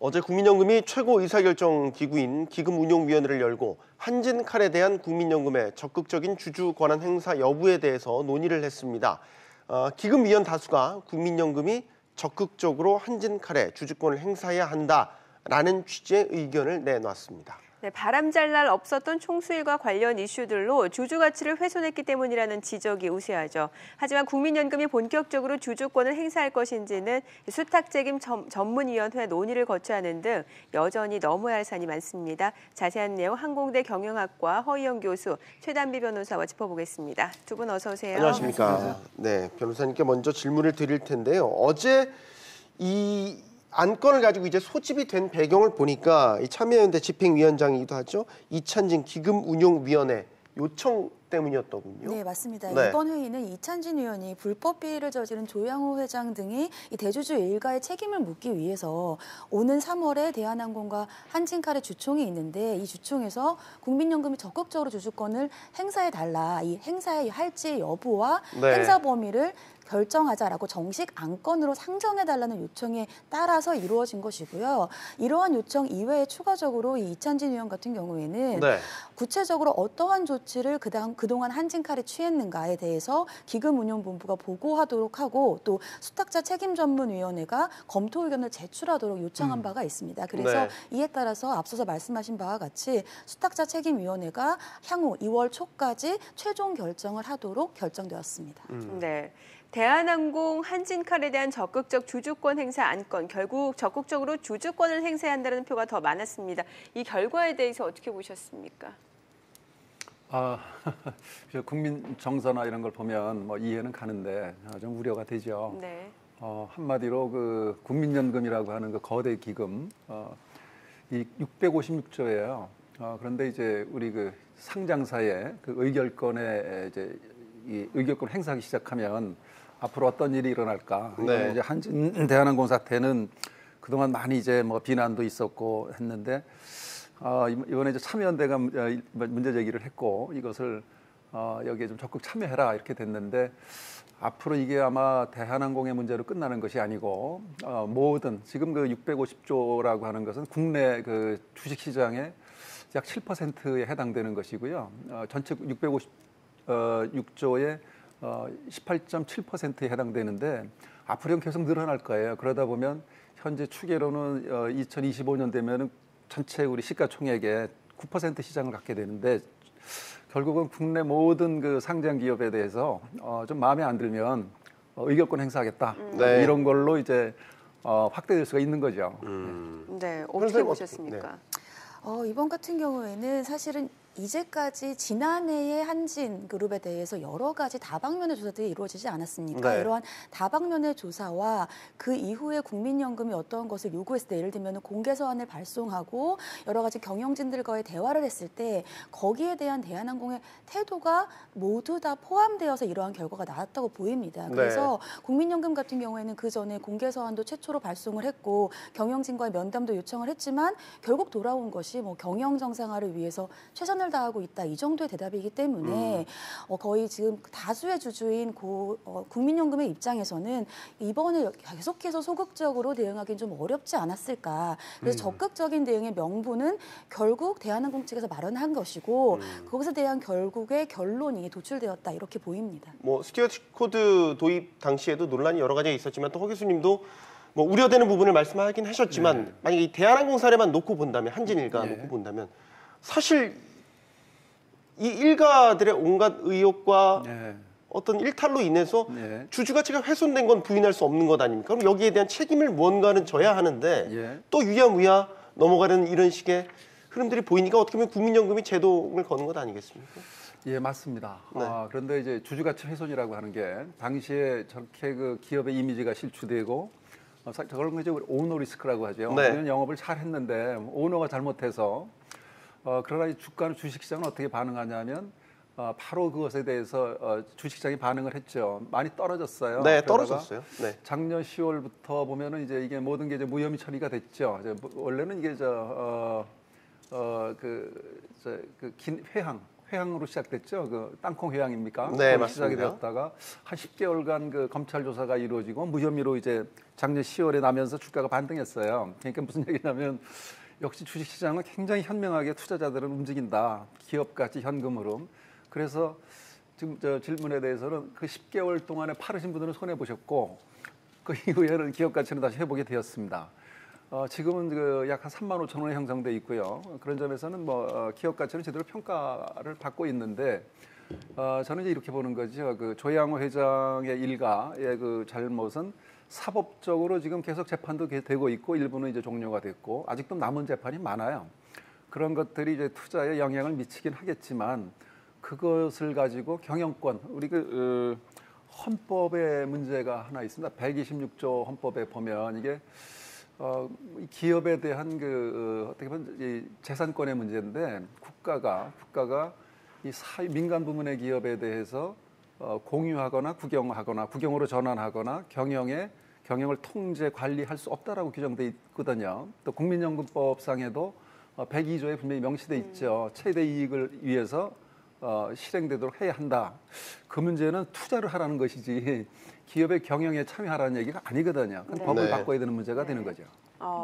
어제 국민연금이 최고 의사결정 기구인 기금운용위원회를 열고 한진칼에 대한 국민연금의 적극적인 주주 권한 행사 여부에 대해서 논의를 했습니다. 기금위원 다수가 국민연금이 적극적으로 한진칼에 주주권을 행사해야 한다라는 취지의 의견을 내놨습니다. 네, 바람잘 날 없었던 총수일과 관련 이슈들로 주주 가치를 훼손했기 때문이라는 지적이 우세하죠. 하지만 국민연금이 본격적으로 주주권을 행사할 것인지는 수탁책임 전문위원회 논의를 거쳐야 하는 등 여전히 넘어야 할 산이 많습니다. 자세한 내용 항공대 경영학과 허희영 교수, 최단비 변호사와 짚어보겠습니다. 두 분 어서 오세요. 안녕하십니까. 네, 변호사님께 먼저 질문을 드릴 텐데요. 어제 이 안건을 가지고 이제 소집이 된 배경을 보니까 이 참여연대 집행위원장이기도 하죠. 이찬진 기금운용위원회 요청 때문이었더군요. 네, 맞습니다. 네. 이번 회의는 이찬진 의원이 불법 비리를 저지른 조양호 회장 등이 이 대주주 일가의 책임을 묻기 위해서 오는 3월에 대한항공과 한진칼의 주총이 있는데 이 주총에서 국민연금이 적극적으로 주주권을 행사해달라. 이 행사의 할지 여부와 네. 행사 범위를 결정하자라고 정식 안건으로 상정해달라는 요청에 따라서 이루어진 것이고요. 이러한 요청 이외에 추가적으로 이 이찬진 의원 같은 경우에는 네. 구체적으로 어떠한 조치를 그동안 한진칼이 취했는가에 대해서 기금운용본부가 보고하도록 하고 또 수탁자 책임전문위원회가 검토 의견을 제출하도록 요청한 바가 있습니다. 그래서 네. 이에 따라서 앞서서 말씀하신 바와 같이 수탁자 책임위원회가 향후 2월 초까지 최종 결정을 하도록 결정되었습니다. 네. 대한항공 한진칼에 대한 적극적 주주권 행사 안건, 결국 적극적으로 주주권을 행사한다는 표가 더 많았습니다. 이 결과에 대해서 어떻게 보셨습니까? 국민 정서나 이런 걸 보면 뭐 이해는 가는데 좀 우려가 되죠. 네. 한마디로 그 국민연금이라고 하는 그 거대 기금, 이 656조예요. 그런데 이제 우리 그 상장사의 그 의결권에 이제 이 의결권 행사하기 시작하면 앞으로 어떤 일이 일어날까? 네. 이제 한진 대한항공 사태는 그동안 많이 이제 뭐 비난도 있었고 했는데 이번에 이제 참여연대가 문제 제기를 했고 이것을 여기에 좀 적극 참여해라 이렇게 됐는데 앞으로 이게 아마 대한항공의 문제로 끝나는 것이 아니고 모든 지금 그 650조라고 하는 것은 국내 그 주식시장의 약 7%에 해당되는 것이고요. 전체 656조의 18.7%에 해당되는데 앞으로는 계속 늘어날 거예요. 그러다 보면 현재 추계로는 2025년 되면은 전체 우리 시가총액의 9% 시장을 갖게 되는데 결국은 국내 모든 그 상장 기업에 대해서 좀 마음에 안 들면 의결권 행사하겠다 네. 이런 걸로 이제 확대될 수가 있는 거죠. 네, 어떻게 보셨습니까? 이번 같은 경우에는 사실은 이제까지 지난해의 한진그룹에 대해서 여러 가지 다방면의 조사들이 이루어지지 않았습니까? 네. 이러한 다방면의 조사와 그 이후에 국민연금이 어떤 것을 요구했을 때 예를 들면 공개서한을 발송하고 여러 가지 경영진들과의 대화를 했을 때 거기에 대한 대한항공의 태도가 모두 다 포함되어서 이러한 결과가 나왔다고 보입니다. 그래서 국민연금 같은 경우에는 그 전에 공개서한도 최초로 발송을 했고 경영진과의 면담도 요청을 했지만 결국 돌아온 것이 뭐 경영 정상화를 위해서 최선을 다하고 있다 이 정도의 대답이기 때문에 거의 지금 다수의 주주인 국민연금의 입장에서는 이번에 계속해서 소극적으로 대응하기는 좀 어렵지 않았을까. 그래서 적극적인 대응의 명분은 결국 대한항공 측에서 마련한 것이고 그것에 대한 결국의 결론이 도출되었다 이렇게 보입니다. 뭐 스튜어드 코드 도입 당시에도 논란이 여러 가지 있었지만 또 허 교수님도 뭐 우려되는 부분을 말씀하긴 하셨지만 만약에 이 대한항공 사례만 놓고 본다면 한진일가 놓고 본다면 사실 이 일가들의 온갖 의혹과 어떤 일탈로 인해서 주주 가치가 훼손된 건 부인할 수 없는 것 아닙니까? 그럼 여기에 대한 책임을 무언가는 져야 하는데 또 유야무야 넘어가는 이런 식의 흐름들이 보이니까 어떻게 보면 국민연금이 제동을 거는 것 아니겠습니까? 예, 맞습니다. 네. 그런데 이제 주주가치 훼손이라고 하는 게 당시에 저렇게 그 기업의 이미지가 실추되고 저걸 이제 오너 리스크라고 하죠. 네. 우리는 영업을 잘 했는데 오너가 잘못해서 그러나 이 주식시장은 어떻게 반응하냐면 바로 그것에 대해서 주식시장이 반응을 했죠. 많이 떨어졌어요. 네, 떨어졌어요. 네. 작년 10월부터 보면은 이제 이게 모든 게 이제 무혐의 처리가 됐죠. 원래는 이게 긴 회항으로 시작됐죠. 그 땅콩 회항입니까? 네, 그걸로 시작이 맞습니다. 되었다가 한 10개월간 그 검찰 조사가 이루어지고 무혐의로 이제 작년 10월에 나면서 주가가 반등했어요. 그러니까 무슨 얘기냐면 역시 주식시장은 굉장히 현명하게 투자자들은 움직인다. 기업가치 현금으로. 그래서 지금 저 질문에 대해서는 그 10개월 동안에 팔으신 분들은 손해 보셨고 그 이후에는 기업 가치는 다시 회복이 되었습니다. 지금은 그 약 한 3만 5천 원에 형성돼 있고요. 그런 점에서는 뭐 기업 가치는 제대로 평가를 받고 있는데 저는 이제 이렇게 보는 거죠. 그 조양호 회장의 일가의 그 잘못은 사법적으로 지금 계속 재판도 되고 있고 일부는 이제 종료가 됐고 아직도 남은 재판이 많아요. 그런 것들이 이제 투자에 영향을 미치긴 하겠지만 그것을 가지고 경영권 우리 그 헌법에 문제가 하나 있습니다. 126조 헌법에 보면 이게 기업에 대한 그 어떻게 보면 이 재산권의 문제인데 국가가 이 민간 부문의 기업에 대해서 공유하거나 국영으로 전환하거나 경영을 통제 관리할 수 없다라고 규정돼 있거든요. 또 국민연금법상에도 102조에 분명히 명시돼 있죠. 최대 이익을 위해서 실행되도록 해야 한다. 그 문제는 투자를 하라는 것이지 기업의 경영에 참여하라는 얘기가 아니거든요. 그건 법을 네. 바꿔야 되는 문제가 되는 거죠.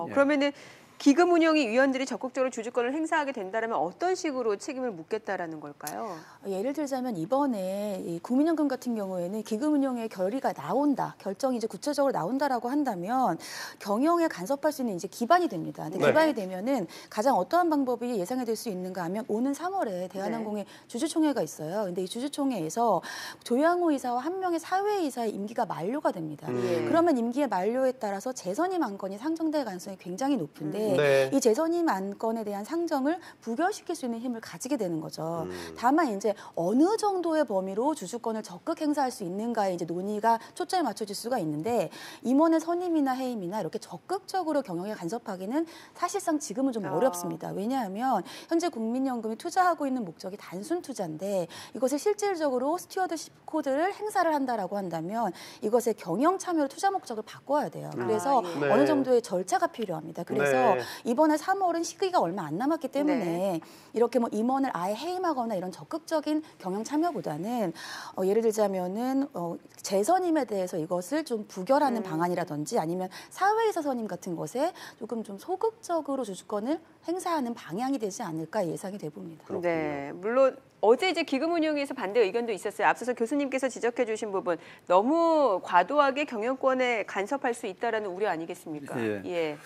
예. 그러면은 기금 운용이 위원들이 적극적으로 주주권을 행사하게 된다면 어떤 식으로 책임을 묻겠다라는 걸까요? 예를 들자면 이번에 이 국민연금 같은 경우에는 기금 운용의 결의가 나온다, 결정이 이제 구체적으로 나온다라고 한다면 경영에 간섭할 수 있는 이제 기반이 됩니다. 근데 네. 기반이 되면은 가장 어떠한 방법이 예상이 될 수 있는가 하면 오는 3월에 대한항공의 주주총회가 있어요. 근데 이 주주총회에서 조양호 이사와 한 명의 사회이사의 임기가 만료가 됩니다. 그러면 임기의 만료에 따라서 재선임 안건이 상정될 가능성이 굉장히 높은데 네. 이 재선임 안건에 대한 상정을 부결시킬 수 있는 힘을 가지게 되는 거죠. 다만 이제 어느 정도의 범위로 주주권을 적극 행사할 수 있는가에 이제 논의가 초점이 맞춰질 수가 있는데 임원의 선임이나 해임이나 이렇게 적극적으로 경영에 간섭하기는 사실상 지금은 좀 어렵습니다. 왜냐하면 현재 국민연금이 투자하고 있는 목적이 단순 투자인데 이것을 실질적으로 스튜어드십 코드를 행사를 한다라고 한다면 이것의 경영 참여로 투자 목적을 바꿔야 돼요. 그래서 네. 어느 정도의 절차가 필요합니다. 그래서 네. 이번에 3월은 시기가 얼마 안 남았기 때문에 이렇게 뭐 임원을 아예 해임하거나 이런 적극적인 경영 참여보다는 예를 들자면은 재선임에 대해서 이것을 좀 부결하는 방안이라든지 아니면 사회이사 선임 같은 것에 조금 좀 소극적으로 주주권을 행사하는 방향이 되지 않을까 예상이 돼 봅니다. 네, 물론 어제 이제 기금 운용에서 반대 의견도 있었어요. 앞서서 교수님께서 지적해주신 부분 너무 과도하게 경영권에 간섭할 수 있다라는 우려 아니겠습니까? 예.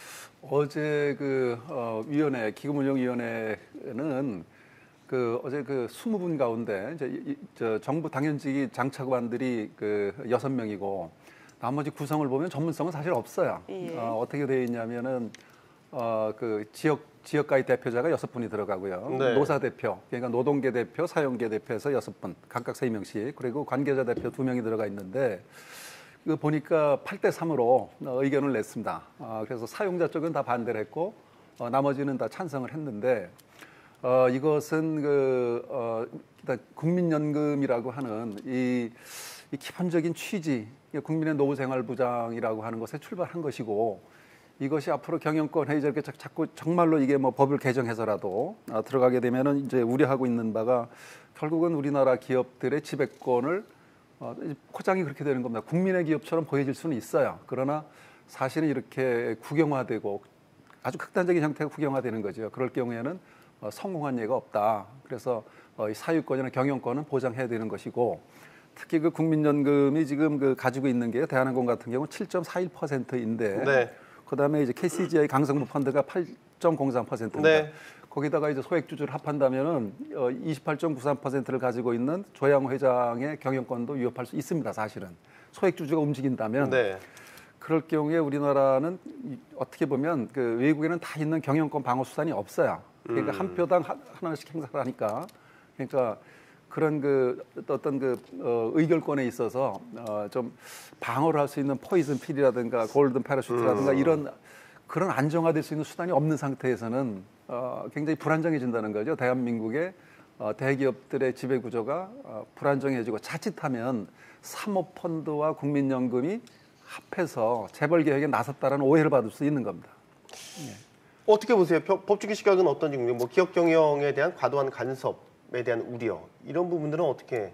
어제 그 기금운용위원회는 그 어제 그 20분 가운데 이제 저 정부 당연직이 장차관들이 그 6명이고 나머지 구성을 보면 전문성은 사실 없어요. 어떻게 되어 있냐면은 그 지역가의 대표자가 6분이 들어가고요. 네. 노사 대표, 그러니까 노동계 대표, 사용계 대표에서 6분, 각각 3명씩, 그리고 관계자 대표 2명이 들어가 있는데 그 보니까 8대3으로 의견을 냈습니다. 그래서 사용자 쪽은 다 반대를 했고 나머지는 다 찬성을 했는데 이것은 일단 국민연금이라고 하는 이 기본적인 취지, 국민의 노후생활보장이라고 하는 것에 출발한 것이고 이것이 앞으로 경영권 회의 저렇게 자꾸 정말로 이게 뭐 법을 개정해서라도 들어가게 되면은 이제 우려하고 있는 바가 결국은 우리나라 기업들의 지배권을 포장이 그렇게 되는 겁니다. 국민의 기업처럼 보여질 수는 있어요. 그러나 사실은 이렇게 국영화되고 아주 극단적인 형태가 국영화되는 거죠. 그럴 경우에는 성공한 예가 없다. 그래서 이 사유권이나 경영권은 보장해야 되는 것이고 특히 그 국민연금이 지금 그 가지고 있는 게 대한항공 같은 경우 7.41%인데 네. 그다음에 이제 KCGI 강성부 펀드가 8.03%입니다. 네. 거기다가 이제 소액주주를 합한다면은 28.93%를 가지고 있는 조양호 회장의 경영권도 위협할 수 있습니다. 사실은 소액주주가 움직인다면 네. 그럴 경우에 우리나라는 어떻게 보면 그 외국에는 다 있는 경영권 방어 수단이 없어요. 그러니까 한 표당 하나씩 행사를 하니까 그러니까 그런 그 어떤 그 의결권에 있어서 좀 방어를 할 수 있는 포이즌 필이라든가 골든 패러슈트라든가 이런 그런 안정화될 수 있는 수단이 없는 상태에서는 굉장히 불안정해진다는 거죠. 대한민국의 대기업들의 지배 구조가 불안정해지고 자칫하면 사모펀드와 국민연금이 합해서 재벌 개혁에 나섰다라는 오해를 받을 수 있는 겁니다. 어떻게 보세요? 법조계 시각은 어떤지 궁금해요. 뭐 기업 경영에 대한 과도한 간섭 경영에 대한 우려 이런 부분들은 어떻게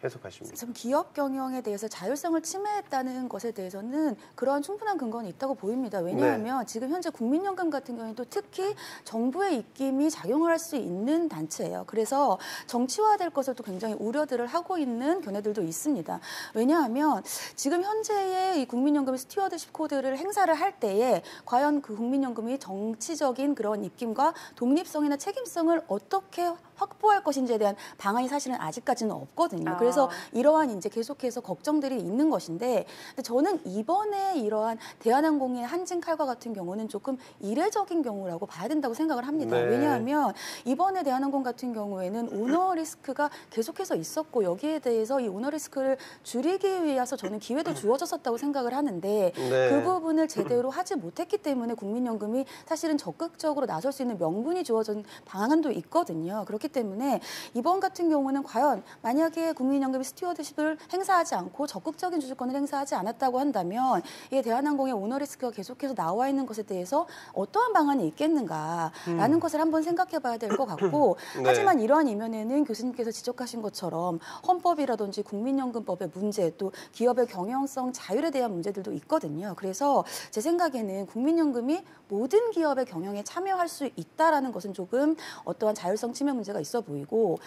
해석하십니까? 좀 기업 경영에 대해서 자율성을 침해했다는 것에 대해서는 그러한 충분한 근거는 있다고 보입니다. 왜냐하면 지금 현재 국민연금 같은 경우에도 특히 정부의 입김이 작용을 할 수 있는 단체예요. 그래서 정치화될 것을 또 굉장히 우려들을 하고 있는 견해들도 있습니다. 왜냐하면 지금 현재의 이 국민연금 스튜어드십 코드를 행사를 할 때에 과연 그 국민연금이 정치적인 그런 입김과 독립성이나 책임성을 어떻게 확보할 것인지에 대한 방안이 사실은 아직까지는 없거든요. 그래서 이러한 이제 계속해서 걱정들이 있는 것인데, 근데 저는 이번에 이러한 대한항공의 한진칼과 같은 경우는 조금 이례적인 경우라고 봐야 된다고 생각을 합니다. 네. 왜냐하면 이번에 대한항공 같은 경우에는 오너 리스크가 계속해서 있었고 여기에 대해서 이 오너 리스크를 줄이기 위해서 저는 기회도 주어졌었다고 생각을 하는데 네. 그 부분을 제대로 하지 못했기 때문에 국민연금이 사실은 적극적으로 나설 수 있는 명분이 주어진 방안도 있거든요. 그렇기 때문에 이번 같은 경우는 과연 만약에 국민연금이 스튜어드십을 행사하지 않고 적극적인 주주권을 행사하지 않았다고 한다면 이게 대한항공의 오너 리스크가 계속해서 나와 있는 것에 대해서 어떠한 방안이 있겠는가라는 것을 한번 생각해 봐야 될 것 같고 네. 하지만 이러한 이면에는 교수님께서 지적하신 것처럼 헌법이라든지 국민연금법의 문제 또 기업의 경영성 자율에 대한 문제들도 있거든요. 그래서 제 생각에는 국민연금이 모든 기업의 경영에 참여할 수 있다라는 것은 조금 어떠한 자율성 침해 문제가 있어 보이고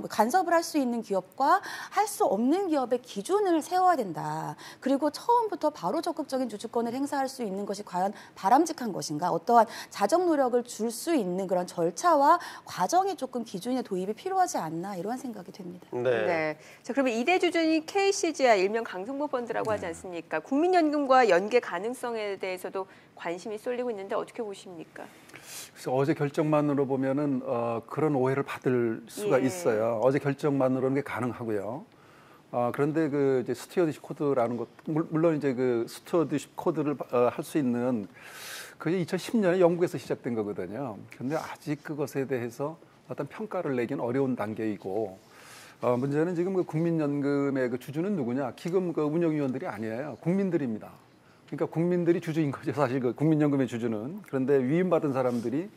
간섭을 할 수 있는 기업과 할 수 없는 기업의 기준을 세워야 된다. 그리고 처음부터 바로 적극적인 주주권을 행사할 수 있는 것이 과연 바람직한 것인가. 어떠한 자정 노력을 줄 수 있는 그런 절차와 과정이 조금 기준의 도입이 필요하지 않나 이러한 생각이 됩니다. 네. 자, 그러면 2대 주주이 KCGI 일명 강성보 펀드라고 하지 않습니까? 국민연금과 연계 가능성에 대해서도 관심이 쏠리고 있는데 어떻게 보십니까? 그래서 어제 결정만으로 보면은 그런 오해를 받을 수가 있어요. 어제 결정만으로는 게 가능하고요. 그런데 그 이제 스튜어드십 코드라는 것, 물론 이제 그 스튜어드십 코드를 할 수 있는 그게 2010년에 영국에서 시작된 거거든요. 그런데 아직 그것에 대해서 어떤 평가를 내기는 어려운 단계이고 문제는 지금 그 국민연금의 그 주주는 누구냐? 기금 그 운영위원들이 아니에요. 국민들입니다. 그러니까 국민들이 주주인 거죠. 사실 그 국민연금의 주주는. 그런데 위임받은 사람들이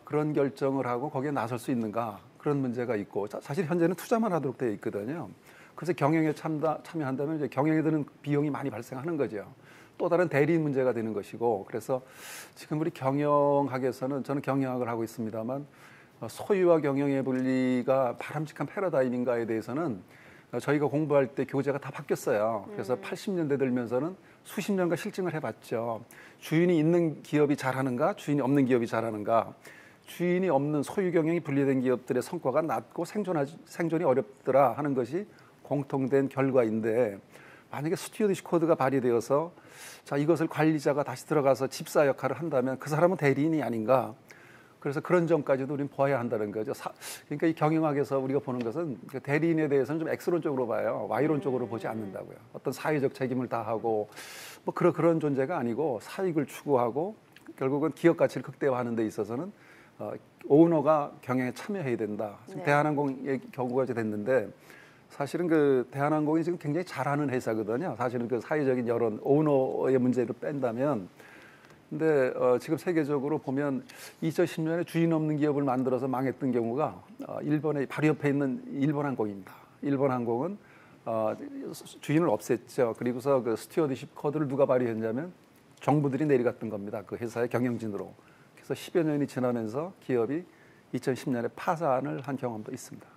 그런 결정을 하고 거기에 나설 수 있는가 그런 문제가 있고 사실 현재는 투자만 하도록 되어 있거든요. 그래서 경영에 참여한다면 이제 경영에 드는 비용이 많이 발생하는 거죠. 또 다른 대리인 문제가 되는 것이고 그래서 지금 우리 경영학에서는 저는 경영학을 하고 있습니다만 소유와 경영의 분리가 바람직한 패러다임인가에 대해서는 저희가 공부할 때 교재가 다 바뀌었어요. 그래서 80년대 들면서는 수십 년간 실증을 해봤죠. 주인이 있는 기업이 잘하는가, 주인이 없는 기업이 잘하는가. 주인이 없는 소유 경영이 분리된 기업들의 성과가 낮고 생존이 어렵더라 하는 것이 공통된 결과인데 만약에 스튜어드십 코드가 발의되어서 자 이것을 관리자가 다시 들어가서 집사 역할을 한다면 그 사람은 대리인이 아닌가. 그래서 그런 점까지도 우리는 보아야 한다는 거죠. 그러니까 이 경영학에서 우리가 보는 것은 대리인에 대해서는 좀 X론적으로 봐요. Y론적으로 보지 않는다고요. 어떤 사회적 책임을 다하고 뭐 그런 존재가 아니고 사익을 추구하고 결국은 기업 가치를 극대화하는 데 있어서는 오너가 경영에 참여해야 된다. 지금 대한항공의 경우가 이제 됐는데 사실은 그 대한항공이 지금 굉장히 잘하는 회사거든요. 사실은 그 사회적인 여론, 오너의 문제를 뺀다면 근데 지금 세계적으로 보면 2010년에 주인 없는 기업을 만들어서 망했던 경우가 일본의 바로 옆에 있는 일본항공입니다. 일본항공은 주인을 없앴죠. 그리고서 그 스튜어드십 코드를 누가 발의했냐면 정부들이 내려갔던 겁니다. 그 회사의 경영진으로. 그래서 10여 년이 지나면서 기업이 2010년에 파산을 한 경험도 있습니다.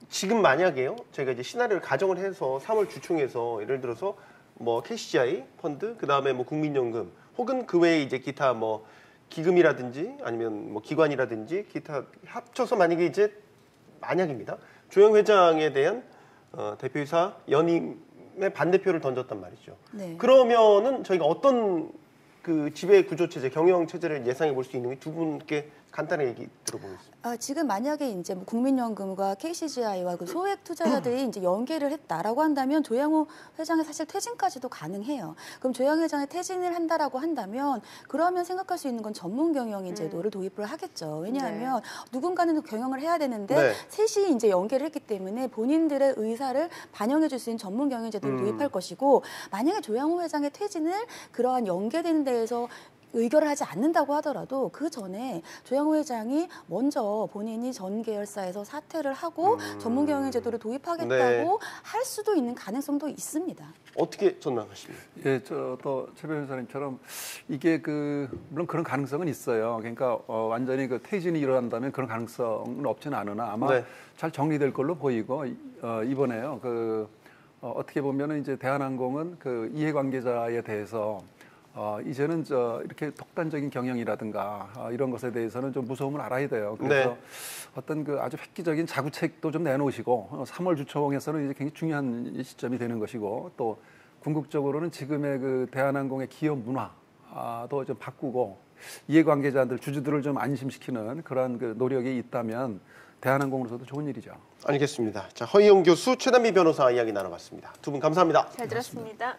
지금 만약에요, 저희가 이제 시나리오를 가정을 해서 3월 주총에서 예를 들어서 뭐 KCGI 펀드, 그 다음에 뭐 국민연금, 혹은 그 외에 이제 기타 뭐 기금이라든지 아니면 뭐 기관이라든지 기타 합쳐서 만약에 이제 만약입니다. 조영 회장에 대한 대표이사 연임의 반대표를 던졌단 말이죠. 네. 그러면은 저희가 어떤 그 지배 구조 체제, 경영 체제를 예상해 볼 수 있는 게 두 분께 간단히 얘기 들어보겠습니다. 지금 만약에 이제 뭐 국민연금과 KCGI와 그 소액 투자자들이 이제 연계를 했다라고 한다면 조양호 회장의 사실 퇴진까지도 가능해요. 그럼 조양호 회장의 퇴진을 한다라고 한다면 그러면 생각할 수 있는 건 전문 경영인 제도를 도입을 하겠죠. 왜냐하면 누군가는 경영을 해야 되는데 셋이 이제 연계를 했기 때문에 본인들의 의사를 반영해 줄 수 있는 전문 경영 제도를 도입할 것이고 만약에 조양호 회장의 퇴진을 그러한 연계된 데에서 의결을 하지 않는다고 하더라도 그 전에 조양호 회장이 먼저 본인이 전 계열사에서 사퇴를 하고 전문 경영 제도를 도입하겠다고 네. 할 수도 있는 가능성도 있습니다. 어떻게 전망하십니까? 예, 또 최 변호사님처럼 이게 물론 그런 가능성은 있어요. 그러니까 완전히 퇴진이 일어난다면 그런 가능성은 없지는 않으나 아마 네. 잘 정리될 걸로 보이고 이번에요. 어떻게 보면은 이제 대한항공은 이해관계자에 대해서 이제는 이렇게 독단적인 경영이라든가 이런 것에 대해서는 좀 무서움을 알아야 돼요. 그래서 네. 어떤 아주 획기적인 자구책도 좀 내놓으시고 3월 주총에서는 이제 굉장히 중요한 시점이 되는 것이고 또 궁극적으로는 지금의 대한항공의 기업 문화도 좀 바꾸고 이해관계자들 주주들을 좀 안심시키는 그런 노력이 있다면 대한항공으로서도 좋은 일이죠. 알겠습니다. 자, 허희영 교수, 최단비 변호사와 이야기 나눠봤습니다. 두 분 감사합니다. 잘 들었습니다.